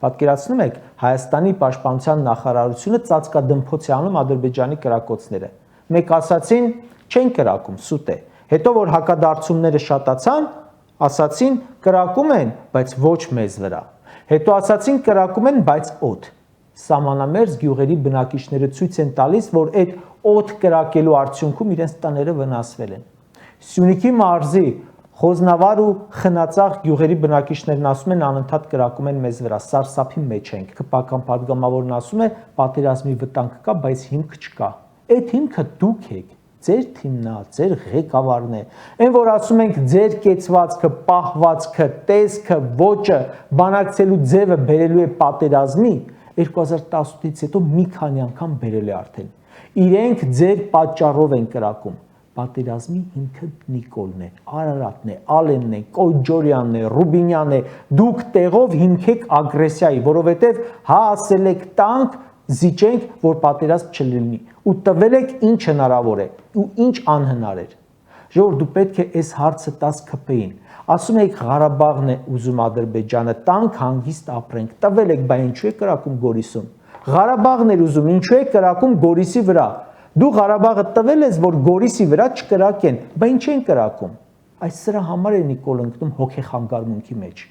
Պատկերացնում եք, Հայաստանի պաշտպանության նախարարությունը ծածկադմփոց է անում Ադրբեջանի կրակոցները։ Մեկ ասացին, չեն կրակում, սուտ է։ Հետո որ հակադարձումները շատացան, ասացին կրակում են, բայց ոչ մեզ վրա։ Հետո ասացին կրակում են, բայց օդ։ Սահմանամերձ գյուղերի բնակիչները ցույց են տալիս, որ այդ օդ կրակելու արդյունքում իրենց տները վնասվել են։ Սյունիքի մարզի Խոզնավար ու Խնածաղ գյուղերի բնակիչներն ասում են անընդհատ կրակում են մեզ վրա, սարսափի մեջ ենք։ Քպական падգամավորն ասում է պատերազմի վտանգ կա, բայց հիմք չկա։ Այդ հիմքը դուք եք, ձեր թիմն է, ձեր ղեկավարն է։ Այն որ ասում ենք ձեր կեցվածքը, պահվածքը, տեսքը, ոճը, բանակցելու ձևը բերելու է պատերազմի, 2018-ից հետո մի քանի անգամ բերել է արդեն։ Իրենք ձեր պատճառով են կրակում։ Պատերազմի հիմքը Նիկոլն է, Արարատն է, Ալենն է, Կոջորյանն է, Ռուբինյանն է, դուք տեղով հիմքեք ագրեսիայի, որովհետև հա ասել եք տանք, զիջենք, որ պատերազմ չլինի, ու տվել եք ինչ հնարավոր է, ու ինչ անհնար էր։ Ժողովուրդ, դու պետք է այս հարցը տաս ՔՊ-ին։ Ասում եք Ղարաբաղն է ուզում Ադրբեջանը, տանք հանգիստ ապրենք, տվել եք, բայց ինչու է կրակում Գորիսում։ Ղարաբաղն էր ուզում, ինչու է կրակում Գորիսի վրա։ Դու Ղարաբաղը տվել ես, որ Գորիսի վրա չկրակեն, բայց ինչ են կրակում։ Այս սրա համար է Նիկոլ ընկնում հոգեխանգարմունքի մեջ։